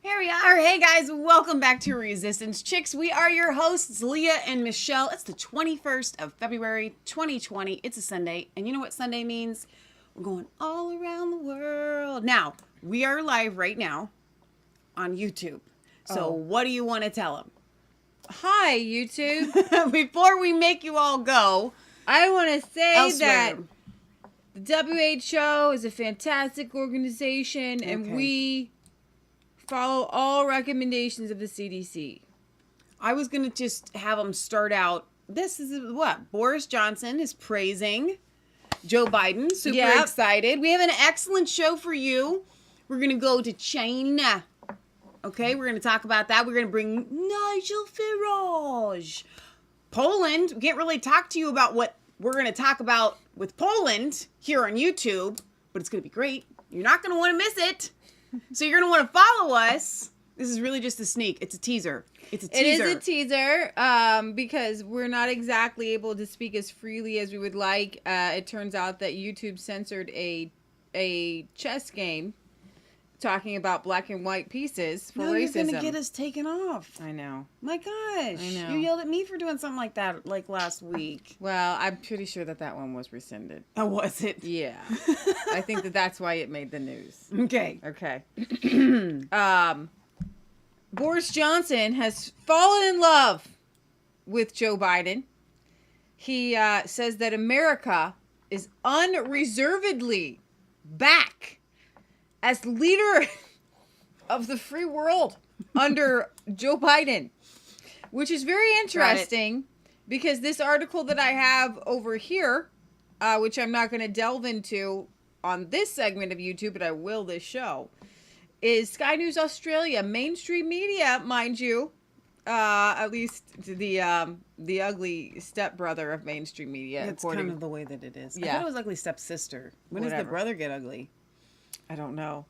Here we are. Hey guys, welcome back to Resistance Chicks. We are your hosts, Leah and Michelle. It's the 21st of February, 2020. It's a Sunday, and you know what Sunday means? We're going all around the world. Now, we are live right now on YouTube. So what do you want to tell them? Hi, YouTube. Before we make you all go, I want to say elsewhere. that the WHO is a fantastic organization, and we follow all recommendations of the CDC. I was going to just have them start out. This is what? Boris Johnson is praising Joe Biden. Super excited. We have an excellent show for you. We're going to go to China. Okay, we're going to talk about that. We're going to bring Nigel Farage. Poland. We can't really talk to you about what we're going to talk about with Poland here on YouTube, but it's going to be great. You're not going to want to miss it. So you're going to want to follow us. This is really just a sneak. It's a teaser. It's a teaser. It is a teaser because we're not exactly able to speak as freely as we would like. It turns out that YouTube censored a chess game talking about black and white pieces for racism. You're going to get us taken off. I know. My gosh. I know. You yelled at me for doing something like that like last week. Well, I'm pretty sure that one was rescinded. Oh, was it? Yeah. I think that's why it made the news. Okay. Okay. Boris Johnson has fallen in love with Joe Biden. He says that America is unreservedly back as leader of the free world under Joe Biden, which is very interesting because this article that I have over here, which I'm not going to delve into on this segment of YouTube, but I will this show, is Sky News Australia, mainstream media, mind you, at least the ugly stepbrother of mainstream media. That's kind of the way that it is. Yeah. I thought it was ugly stepsister. When does the brother get ugly? I don't know.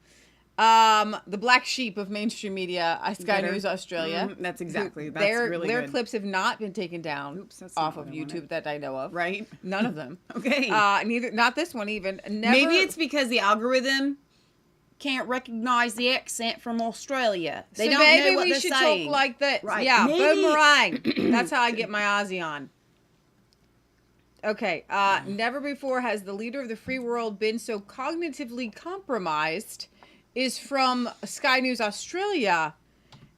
The black sheep of mainstream media, Sky News Australia. Mm-hmm. That's exactly. That's really their good. clips have not been taken down off of YouTube that I know of. Right? None of them. Okay. Not this one even. Never. Maybe it's because the algorithm can't recognize the accent from Australia. They don't know what they're saying. Maybe we should talk like that. Right. Yeah, Maybe. boomerang. That's how I get my Aussie on. Okay. Never before has the leader of the free world been so cognitively compromised, is from Sky News Australia.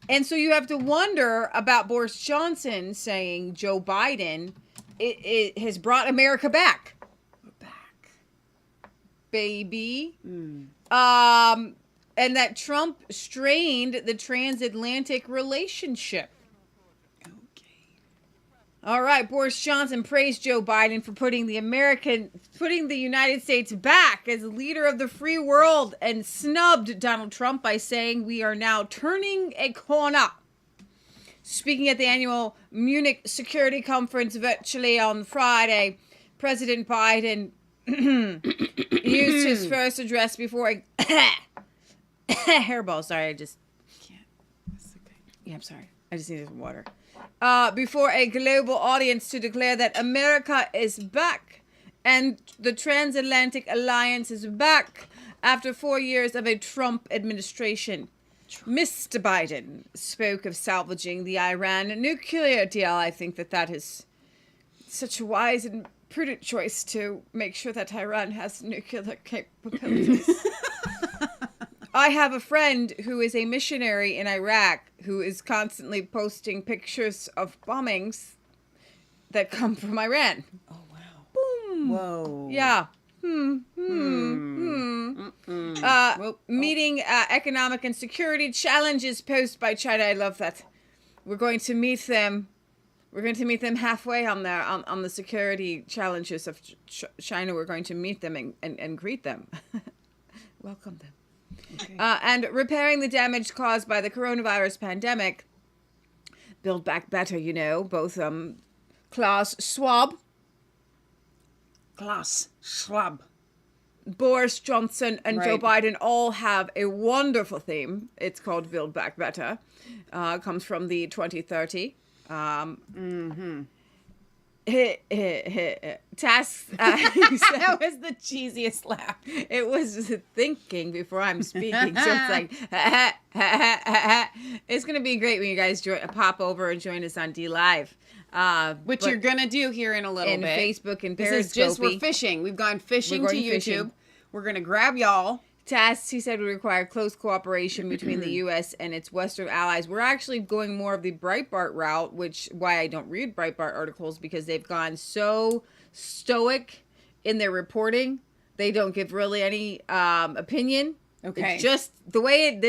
And so you have to wonder about Boris Johnson saying Joe Biden it has brought America back. We're back. Baby. And that Trump strained the transatlantic relationship. All right, Boris Johnson praised Joe Biden for putting the United States back as leader of the free world and snubbed Donald Trump by saying we are now turning a corner. Speaking at the annual Munich Security Conference virtually on Friday, President Biden used his first address before a hairball. Sorry, I just can't. That's okay. Yeah, I'm sorry. I just needed some water. Before a global audience to declare that America is back and the transatlantic alliance is back after 4 years of a Trump administration. Mr. Biden spoke of salvaging the Iran nuclear deal. I think that is such a wise and prudent choice to make sure that Iran has nuclear capabilities. I have a friend who is a missionary in Iraq who is constantly posting pictures of bombings that come from Iran. Oh, wow. Boom. Whoa. Yeah. Meeting economic and security challenges posed by China. I love that. We're going to meet them. We're going to meet them halfway on the security challenges of China. We're going to meet them and greet them. Welcome them. Okay. And repairing the damage caused by the coronavirus pandemic. Build back better, both Klaus Schwab, Boris Johnson, and Joe Biden all have a wonderful theme. It's called Build Back Better. Comes from the 2030 tasks. That was the cheesiest laugh. It was thinking before I'm speaking, so it's like it's gonna be great when you guys pop over and join us on D Live, which you're gonna do here in a little bit. Facebook and This Periscope. is just we're fishing. We've gone fishing to YouTube. Fishing. We're gonna grab y'all. Tasks, he said, would require close cooperation between the U.S. and its Western allies. We're actually going more of the Breitbart route, why I don't read Breitbart articles, because they've gone so stoic in their reporting. They don't give really any opinion. Okay. It's just the way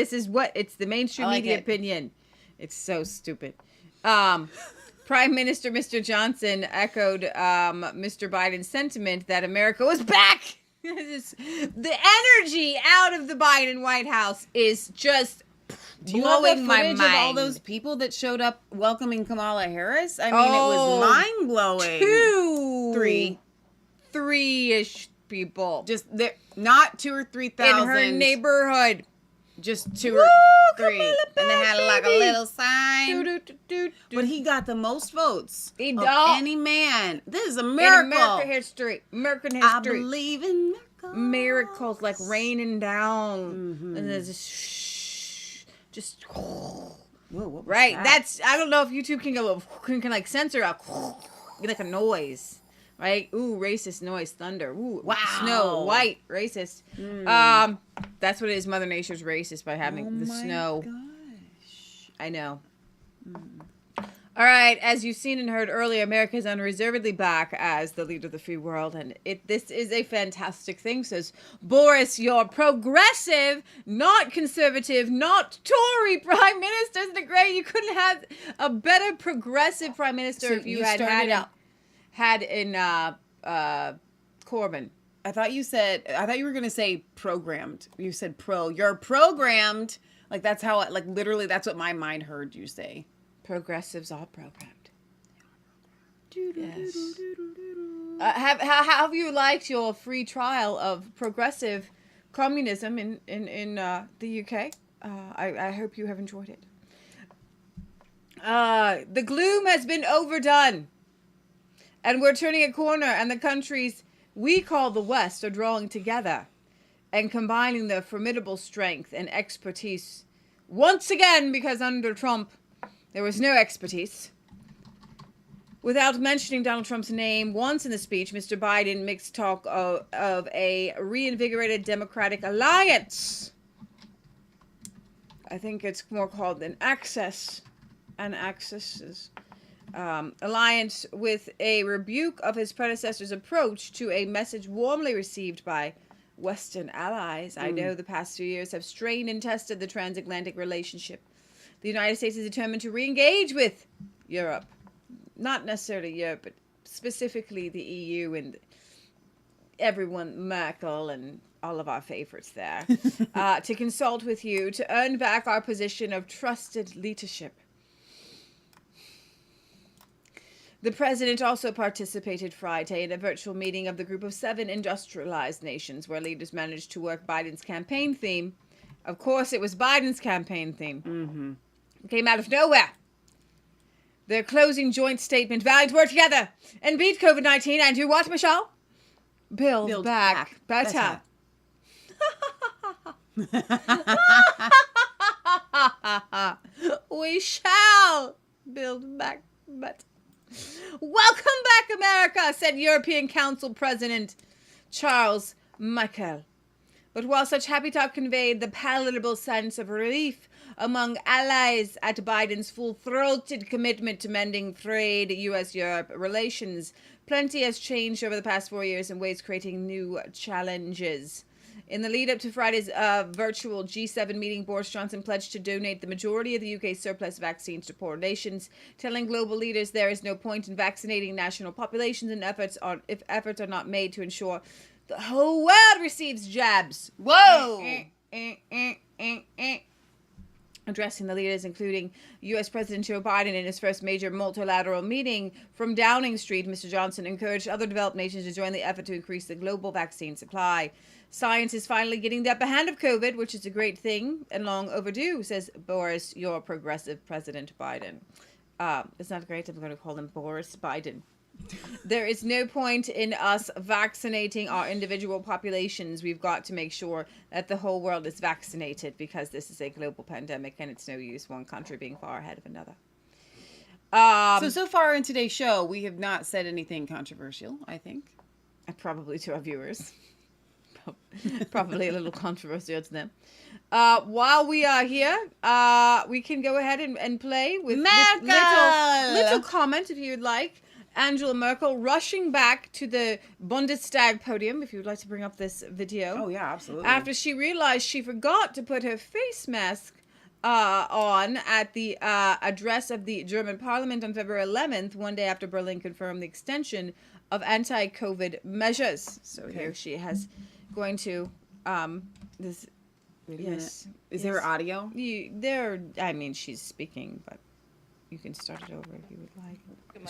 it's the mainstream media it. opinion. It's so stupid. Prime Minister Mr. Johnson echoed Mr. Biden's sentiment that America was back. The energy out of the Biden White House is just blowing my mind. Of all those people that showed up welcoming Kamala Harris? I mean, it was mind-blowing. Three-ish people. Just not 2,000 or 3,000. In her neighborhood. Just 2 or 3. And they had like a little sign. But he got the most votes of any man. This is a miracle. In American history. I believe in miracles. Miracles like raining down. And there's just whoa, what right. that? That's, I don't know if YouTube can like censor out like a noise. Right? Ooh, racist noise, thunder. Ooh, wow. Snow, white, racist. That's what it is. Mother Nature's racist by having the snow. Gosh. I know. All right, as you've seen and heard earlier, America is unreservedly back as the leader of the free world, and this is a fantastic thing, says Boris, your progressive, not conservative, not Tory prime minister. Isn't it great? You couldn't have a better progressive prime minister if you had in Corbyn. I thought you were going to say programmed. You said pro. You're programmed. Like that's how, like literally that's what my mind heard you say. Progressives are programmed. Yes. Have you liked your free trial of progressive communism in the UK? I hope you have enjoyed it. The gloom has been overdone. And we're turning a corner, and the countries we call the West are drawing together and combining their formidable strength and expertise once again, because under Trump, there was no expertise. Without mentioning Donald Trump's name once in the speech, Mr. Biden mixed talk of a reinvigorated Democratic alliance. I think it's more called an alliance with a rebuke of his predecessor's approach to a message warmly received by Western allies. I know the past few years have strained and tested the transatlantic relationship. The United States is determined to re-engage with Europe. Not necessarily Europe, but specifically the EU and everyone, Merkel and all of our favorites there, to consult with you to earn back our position of trusted leadership. The president also participated Friday in a virtual meeting of the group of 7 industrialized nations where leaders managed to work Biden's campaign theme. Of course, it was Biden's campaign theme. It came out of nowhere. Their closing joint statement vowed to work together and beat COVID-19 and do what, Michelle? Build back better. We shall build back better. Welcome back, America, said European Council President Charles Michel. But while such happy talk conveyed the palatable sense of relief among allies at Biden's full-throated commitment to mending frayed U.S.-Europe relations, plenty has changed over the past 4 years in ways creating new challenges. In the lead-up to Friday's virtual G7 meeting, Boris Johnson pledged to donate the majority of the UK's surplus vaccines to poor nations, telling global leaders there is no point in vaccinating national populations if efforts are not made to ensure the whole world receives jabs. Whoa! Addressing the leaders, including U.S. President Joe Biden in his first major multilateral meeting from Downing Street, Mr. Johnson encouraged other developed nations to join the effort to increase the global vaccine supply. Science is finally getting the upper hand of COVID, which is a great thing and long overdue, says Boris, your progressive President Biden. It's not great. I'm going to call him Boris Biden. There is no point in us vaccinating our individual populations. We've got to make sure that the whole world is vaccinated because this is a global pandemic and it's no use one country being far ahead of another. So far in today's show, we have not said anything controversial, I think. Probably to our viewers. Probably a little controversial to them. While we are here, we can go ahead and play with little comment if you would like. Angela Merkel rushing back to the Bundestag podium, if you would like to bring up this video. Oh, yeah, absolutely. After she realized she forgot to put her face mask on at the address of the German parliament on February 11th, one day after Berlin confirmed the extension of anti-COVID measures. So here she has going to this. Yes. Is there audio? I mean, she's speaking, but you can start it over if you would like.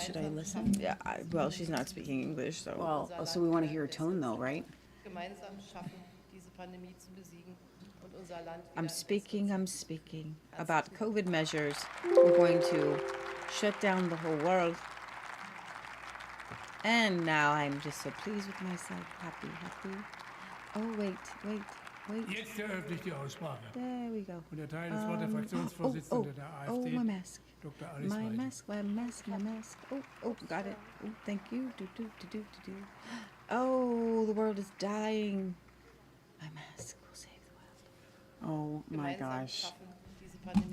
Should I listen? Yeah. Well, she's not speaking English, so. Well, so we want to hear her tone, though, right? I'm speaking about COVID measures. We're going to shut down the whole world. And now I'm just so pleased with myself. Happy. Oh, wait. Jetzt eröffne ich die Aussprache. There we go. Und erteile das Wort der Fraktionsvorsitzende der AfD, my mask. Dr. Alice My Weidel. mask. Oh, got it. Oh, thank you. Do. Oh, the world is dying. My mask will save the world. Oh, my gosh.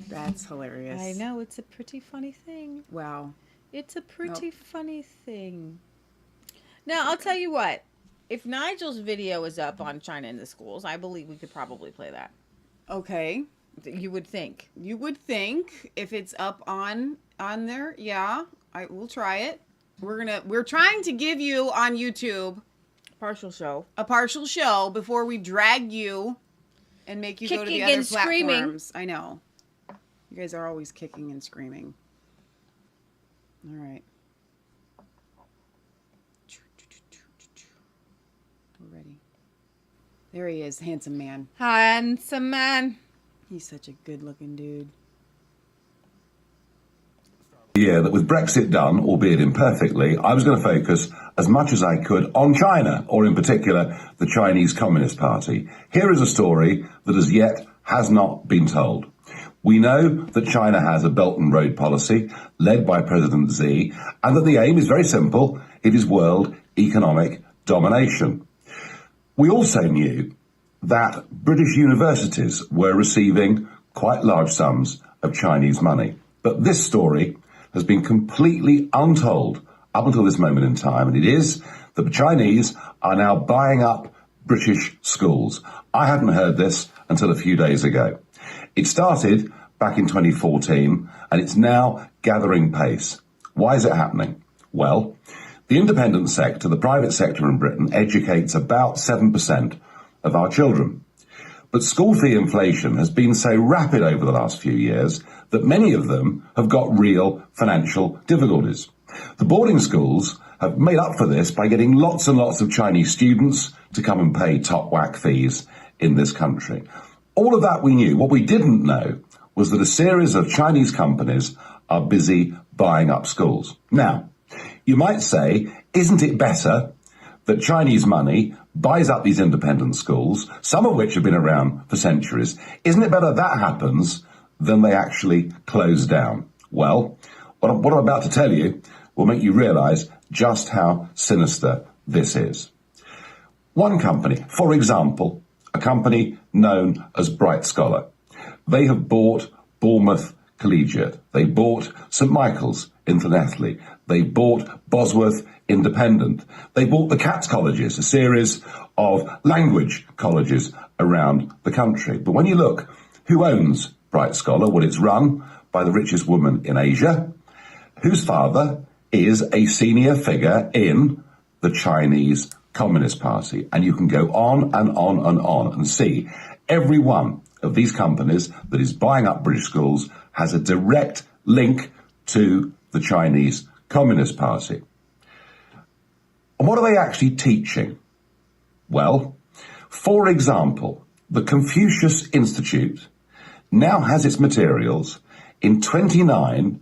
That's hilarious. I know, it's a pretty funny thing. Wow. It's a pretty funny thing. Now, I'll tell you what. If Nigel's video is up on China in the schools, I believe we could probably play that. Okay. You would think. You would think if it's up on there, yeah. We'll try it. We're trying to give you on YouTube a partial show before we drag you and make you go to the other platforms. Screaming. I know. You guys are always kicking and screaming. All right. We're ready. There he is, handsome man. Handsome man. He's such a good-looking dude. Yeah, that with Brexit done, albeit imperfectly, I was going to focus as much as I could on China, or in particular, the Chinese Communist Party. Here is a story that as yet has not been told. We know that China has a Belt and Road policy led by President Xi, and that the aim is very simple. It is world economic domination. We also knew that British universities were receiving quite large sums of Chinese money. But this story has been completely untold up until this moment in time, and it is that the Chinese are now buying up British schools. I hadn't heard this until a few days ago. It started back in 2014, and it's now gathering pace. Why is it happening? Well, the independent sector, the private sector in Britain, educates about 7% of our children. But school fee inflation has been so rapid over the last few years that many of them have got real financial difficulties. The boarding schools have made up for this by getting lots and lots of Chinese students to come and pay top whack fees in this country. All of that we knew. What we didn't know was that a series of Chinese companies are busy buying up schools. Now, you might say, isn't it better that Chinese money buys up these independent schools, some of which have been around for centuries? Isn't it better that happens than they actually close down? Well, what I'm about to tell you will make you realise just how sinister this is. One company, for example, a company known as Bright Scholar, they have bought Bournemouth Collegiate. They bought St Michael's in Llanelli. They bought Bosworth Independent. They bought the Cats Colleges, a series of language colleges around the country. But when you look, who owns Bright Scholar? Well, it's run by the richest woman in Asia, whose father is a senior figure in the Chinese Communist Party. And you can go on and on and on and see every one of these companies that is buying up British schools has a direct link to the Chinese Communist Party. And what are they actually teaching? Well, for example, the Confucius Institute now has its materials in 29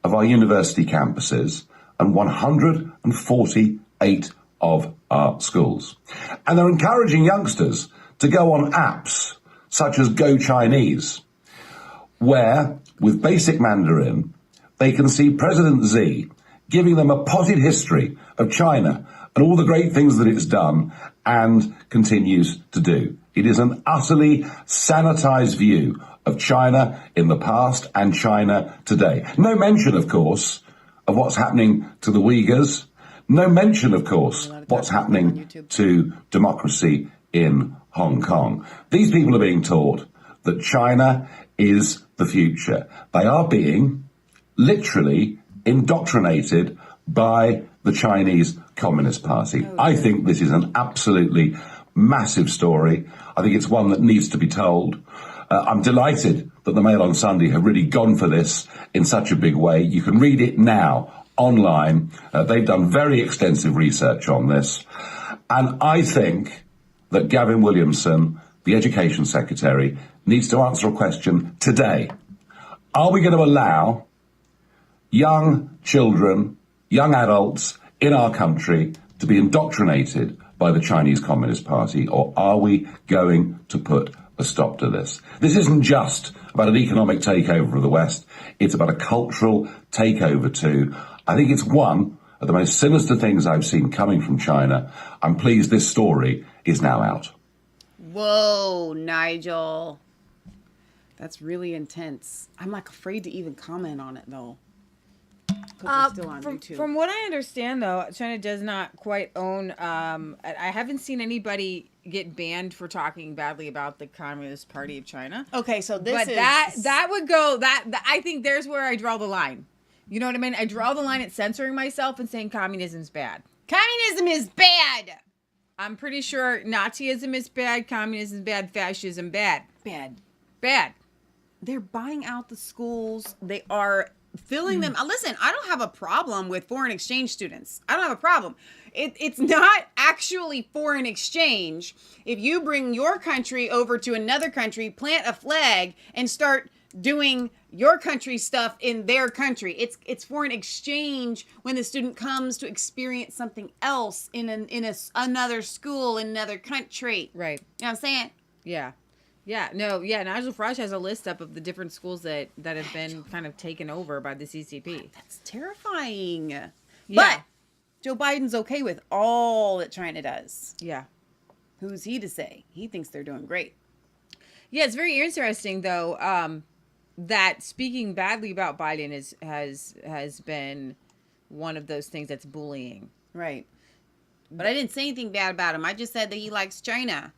of our university campuses, and 148 of our schools. And they're encouraging youngsters to go on apps such as Go Chinese, where, with basic Mandarin, they can see President Xi giving them a potted history of China and all the great things that it's done and continues to do. It is an utterly sanitized view of China in the past and China today. No mention, of course, of what's happening to the Uyghurs. No mention, of course, what's happening to democracy in Hong Kong. These people are being taught that China is the future. They are being literally indoctrinated by the Chinese Communist Party. I think this is an absolutely massive story. I think it's one that needs to be told. I'm delighted that the Mail on Sunday have really gone for this in such a big way. You can read it now online. They've done very extensive research on this. And I think that Gavin Williamson, the Education Secretary, needs to answer a question today. Are we going to allow young children, young adults in our country to be indoctrinated by the Chinese Communist Party, or are we going to put a stop to this? This isn't just about an economic takeover of the West. It's about a cultural takeover too. I think it's one of the most sinister things I've seen coming from China. I'm pleased this story is now out. Whoa, Nigel. That's really intense. I'm like afraid to even comment on it though. Still on YouTube. From what I understand, though, China does not quite own. I haven't seen anybody get banned for talking badly about the Communist Party of China. Okay, so this but is that would go that I think there's where I draw the line. You know what I mean? I draw the line at censoring myself and saying communism's bad. Communism is bad. I'm pretty sure Nazism is bad, communism is bad, fascism bad. Bad. They're buying out the schools. They are filling them. Listen, I don't have a problem with foreign exchange students. I don't have a problem. It's not actually foreign exchange if you bring your country over to another country, plant a flag, and start doing your country stuff in their country. It's foreign exchange when the student comes to experience something else in another school, in another country. Right. You know what I'm saying? Yeah. Yeah, no, yeah, Nigel Farage has a list up of the different schools that have been kind of taken over by the CCP. That's terrifying. Yeah. But Joe Biden's okay with all that China does. Yeah. Who's he to say? He thinks they're doing great. Yeah, it's very interesting, though, that speaking badly about Biden has been one of those things that's bullying. Right. But I didn't say anything bad about him. I just said that he likes China.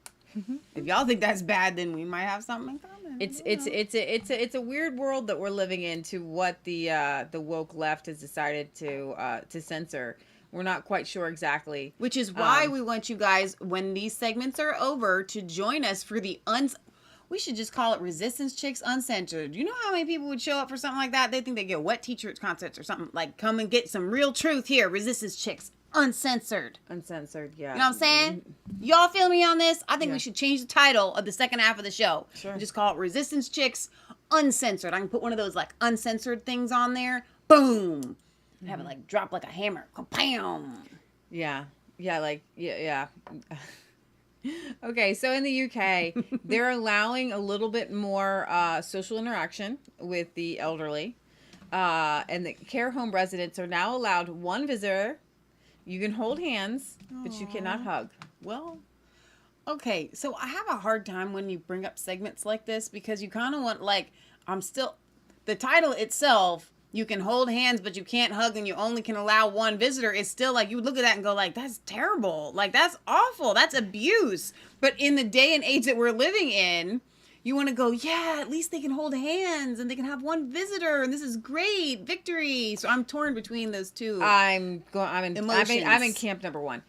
If y'all think that's bad, then we might have something in common. It's a weird world that we're living in to what the woke left has decided to censor. We're not quite sure exactly. Which is why we want you guys, when these segments are over, to join us for the we should just call it Resistance Chicks Uncensored. You know how many people would show up for something like that? They think they get wet t-shirt concerts or something. Like, come and get some real truth here. Resistance Chicks Uncensored. Uncensored, yeah. You know what I'm saying? Y'all feel me on this? I think we should change the title of the second half of the show. Sure. And just call it Resistance Chicks Uncensored. I can put one of those like uncensored things on there. Boom. Have it like drop like a hammer. Bam. Yeah. Yeah, like yeah. Okay, so in the UK, they're allowing a little bit more social interaction with the elderly. And the care home residents are now allowed one visitor. You can hold hands, but you cannot hug. Well, okay. So I have a hard time when you bring up segments like this because you kind of want, like, the title itself, you can hold hands, but you can't hug and you only can allow one visitor. It's still like, you look at that and go like, that's terrible. Like, that's awful. That's abuse. But in the day and age that we're living in, you want to go, yeah, at least they can hold hands and they can have one visitor and this is great, victory. So I'm torn between those two. I'm in camp number one.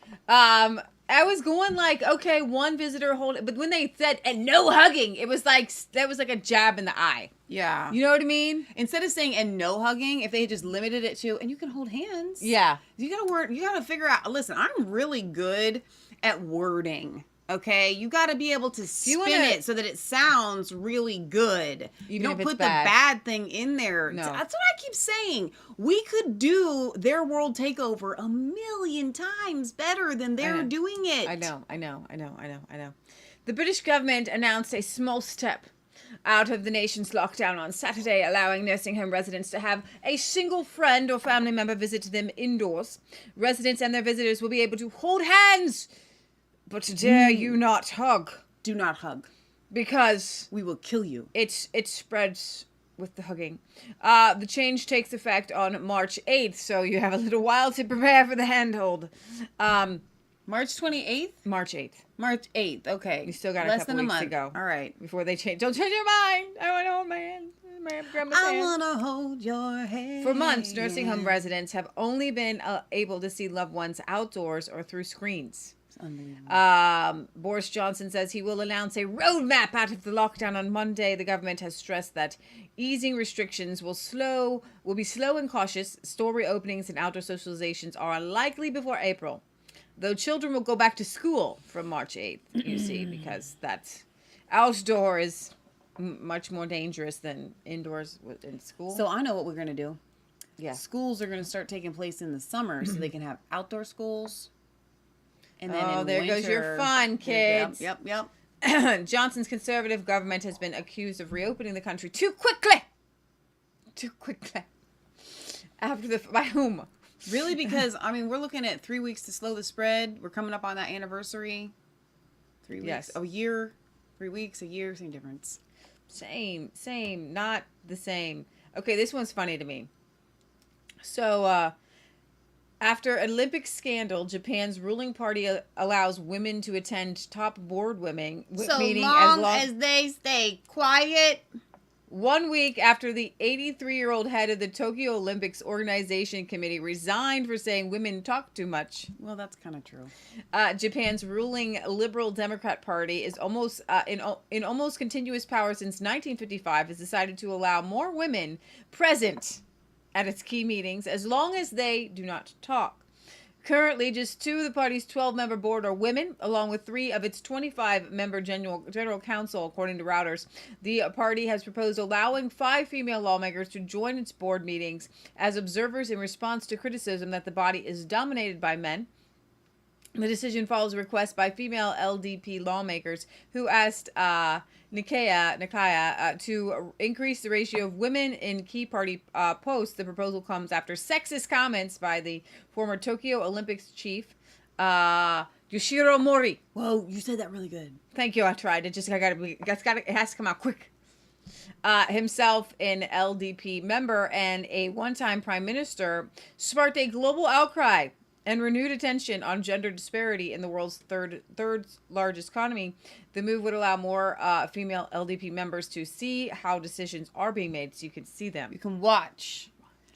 I was going like, okay, one visitor hold it, but when they said and no hugging, it was like that was like a jab in the eye. Yeah, you know what I mean. Instead of saying and no hugging, if they had just limited it to and you can hold hands. Yeah, you gotta figure out. Listen, I'm really good at wording. Okay, you got to be able to spin it so that it sounds really good. You don't put the bad thing in there. No. That's what I keep saying. We could do their world takeover 1,000,000 times better than they're doing it. I know. The British government announced a small step out of the nation's lockdown on Saturday, allowing nursing home residents to have a single friend or family member visit them indoors. Residents and their visitors will be able to hold hands, but dare you not hug. Do not hug. Because we will kill you. It spreads with the hugging. The change takes effect on March 8th, so you have a little while to prepare for the handhold. March 28th? March 8th. March 8th, okay. You still got less a couple than weeks a month to go. All right. Before they change. Don't change your mind. I want to hold my hand. I want to hold your hand. For months, nursing home residents have only been able to see loved ones outdoors or through screens. Boris Johnson says he will announce a roadmap out of the lockdown on Monday. The government has stressed that easing restrictions will be slow and cautious. Store reopenings and outdoor socializations are unlikely before April, though children will go back to school from March 8th, you see, because that outdoor is much more dangerous than indoors in school. So I know what we're going to do. Yeah. Schools are going to start taking place in the summer so they can have outdoor schools. And then in there winter, goes your fun, kids. Yep. Johnson's conservative government has been accused of reopening the country too quickly. By whom? Really? Because, I mean, we're looking at 3 weeks to slow the spread. We're coming up on that anniversary. 3 weeks. Yes. A year. 3 weeks, a year, same difference. Same, not the same. Okay, this one's funny to me. So, after Olympic scandal, Japan's ruling party allows women to attend top board meeting as long as they stay quiet. 1 week after the 83-year-old head of the Tokyo Olympics Organization Committee resigned for saying women talk too much. Well, that's kind of true. Japan's ruling Liberal Democrat Party is almost in almost continuous power since 1955, has decided to allow more women present at its key meetings as long as they do not talk. Currently, just 2 of the party's 12-member board are women, along with 3 of its 25-member general council, according to Reuters. The party has proposed allowing 5 female lawmakers to join its board meetings as observers in response to criticism that the body is dominated by men. The decision follows a request by female LDP lawmakers who asked Nikaya to increase the ratio of women in key party posts. The proposal comes after sexist comments by the former Tokyo Olympics chief, Yoshiro Mori. Whoa, you said that really good. Thank you. I tried. It has to come out quick. Himself an LDP member and a one-time prime minister, sparked a global outcry and renewed attention on gender disparity in the world's third largest economy. The move would allow more female LDP members to see how decisions are being made, so you can see them. You can watch.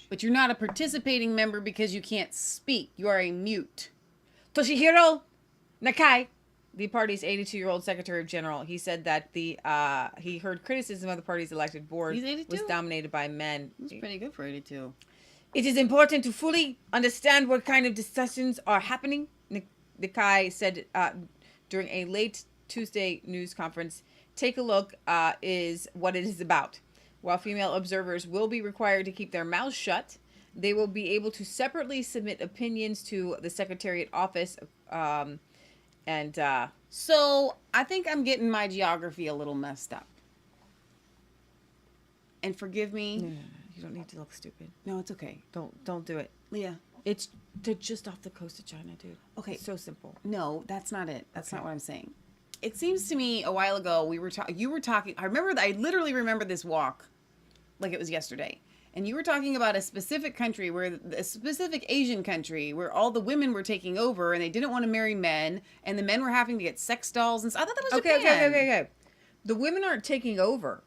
But you're not a participating member because you can't speak. You are a mute. Toshihiro Nakai, the party's 82-year-old Secretary of General, he said that he heard criticism of the party's elected board was dominated by men. That's pretty good for 82. It is important to fully understand what kind of discussions are happening, Nakai said during a late Tuesday news conference. Take a look is what it is about. While female observers will be required to keep their mouths shut, they will be able to separately submit opinions to the Secretariat office. So I think I'm getting my geography a little messed up. And forgive me. No. You don't need to look stupid. No, it's okay. Don't do it. Leah. They're just off the coast of China, dude. Okay. It's so simple. No, that's not it. That's not what I'm saying. It seems to me a while ago you were talking. I literally remember this walk like it was yesterday. And you were talking about a specific country a specific Asian country where all the women were taking over and they didn't want to marry men and the men were having to get sex dolls and I thought that was Japan. Okay. The women aren't taking over.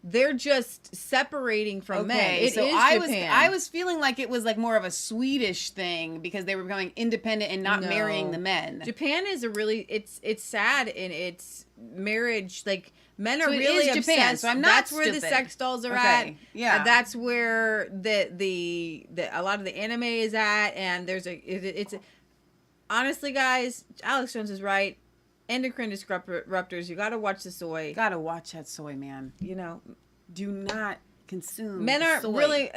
They're just separating from men. It is Japan. I was feeling like it was like more of a Swedish thing because they were becoming independent and not marrying the men. Japan is it's sad in its marriage. Like men are it really is obsessed. Japan, so I'm not That's stupid. where the sex dolls are at. Yeah. And that's where the a lot of the anime is at. And honestly, guys, Alex Jones is right. endocrine disruptors. You got to watch the soy. Gotta watch that soy, man. You know, Do not consume men are soy. really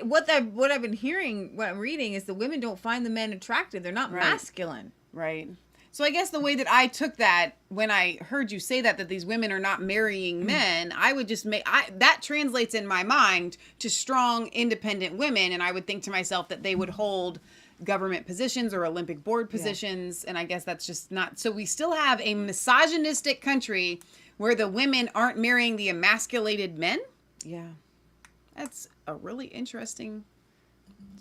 what I've been hearing, what I'm reading is the women don't find the men attractive. They're not masculine. Right. So I guess the way that I took that when I heard you say that these women are not marrying men, I would just that translates in my mind to strong, independent women. And I would think to myself that they would hold government positions or Olympic board positions. And I guess that's just not. So we still have a misogynistic country where the women aren't marrying the emasculated men. Yeah. That's a really interesting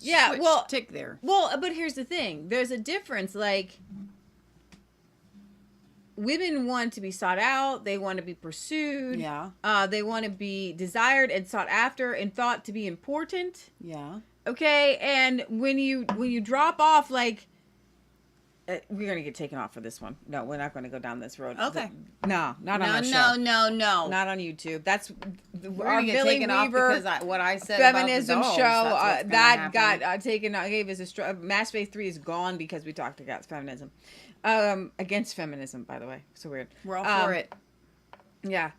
tick there. Well, but here's the thing. There's a difference. Like, women want to be sought out. They want to be pursued. Yeah. They want to be desired and sought after and thought to be important. Yeah. Okay. And when you drop off, like, we're going to get taken off for this one. No, we're not going to go down this road. Okay. No, not on our show. No. Not on YouTube. That's We're our gonna get Billy taken off Weaver because what I said feminism about the show. dolls, that's what's That gonna got taken. Gave us a Match Phase 3 is gone because we talked about feminism. Against feminism, by the way. So weird. We're all for it. Yeah.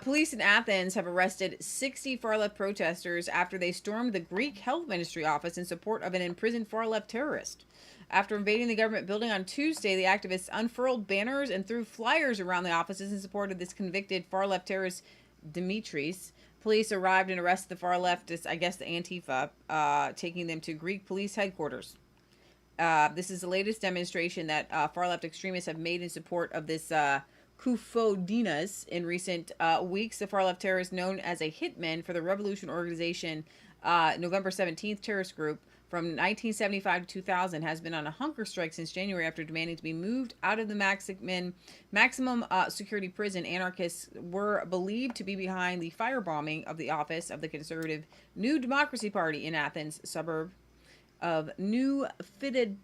Police in Athens have arrested 60 far-left protesters after they stormed the Greek health ministry office in support of an imprisoned far-left terrorist. After invading the government building on Tuesday, the activists unfurled banners and threw flyers around the offices in support of this convicted far-left terrorist, Dimitris. Police arrived and arrested the far-leftist, I guess the Antifa, taking them to Greek police headquarters. This is the latest demonstration that far-left extremists have made in support of this Koufoudinas in recent weeks. The far-left terrorist known as a hitman for the Revolution Organization, November 17th terrorist group, from 1975 to 2000 has been on a hunger strike since January after demanding to be moved out of the maximum security prison. Anarchists were believed to be behind the firebombing of the office of the conservative New Democracy Party in Athens, suburb of New Philadelphia.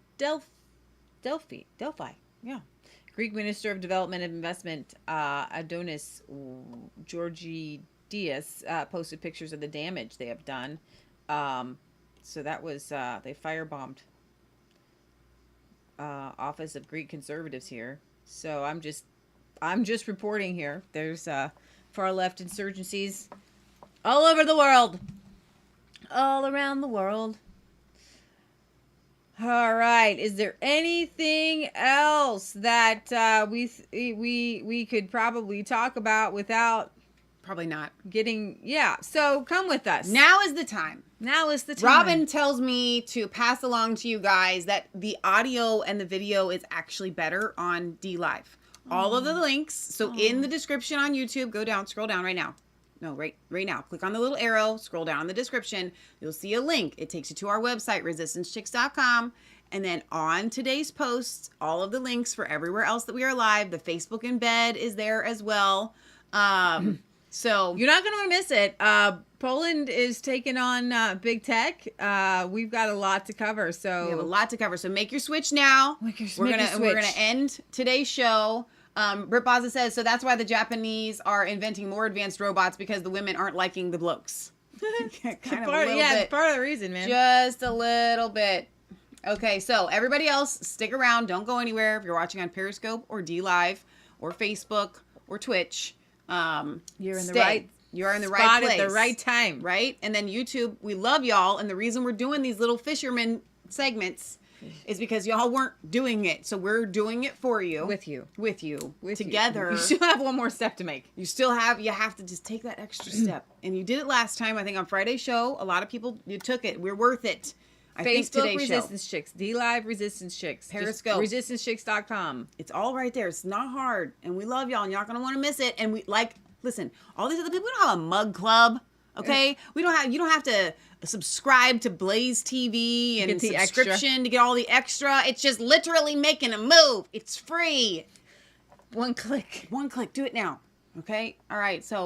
Delphi. Yeah. Greek Minister of Development and Investment, Adonis Georgiadis, posted pictures of the damage they have done. So that was, they firebombed office of Greek conservatives here. So I'm just reporting here. There's far left insurgencies all over the world. All around the world. All right. Is there anything else that we could probably talk about without Probably not. getting... Yeah. So come with us. Now is the time. Now is the time. Robin tells me to pass along to you guys that the audio and the video is actually better on D Live. All of the links. So in the description on YouTube, go down, scroll down right now. No, right now. Click on the little arrow, scroll down in the description. You'll see a link. It takes you to our website, resistancechicks.com. And then on today's posts, all of the links for everywhere else that we are live. The Facebook embed is there as well. So you're not going to want to miss it. Poland is taking on big tech. We've got a lot to cover. So we have a lot to cover. So make your switch now. We're gonna end today's show. Britt Baza says, so that's why the Japanese are inventing more advanced robots because the women aren't liking the blokes. Kind of a little bit. Part of the reason, man. Just a little bit. Okay, so everybody else, stick around. Don't go anywhere. If you're watching on Periscope or D Live or Facebook or Twitch, you're in the right place at the right time, right? And then YouTube, we love y'all, and the reason we're doing these little fisherman segments is because y'all weren't doing it, so we're doing it for you, with you together. You still have one more step to make. You have to just take that extra step, and you did it last time. I think on Friday's show, a lot of people took it. We're worth it. I think Facebook Resistance Chicks, D Live Resistance Chicks, Periscope, ResistanceChicks.com. It's all right there. It's not hard, and we love y'all, and you're not gonna want to miss it. And we listen. All these other people, we don't have a mug club, okay? You don't have to subscribe to Blaze TV and subscription to get all the extra. It's just literally making a move. It's free. One click. Do it now, okay? All right. So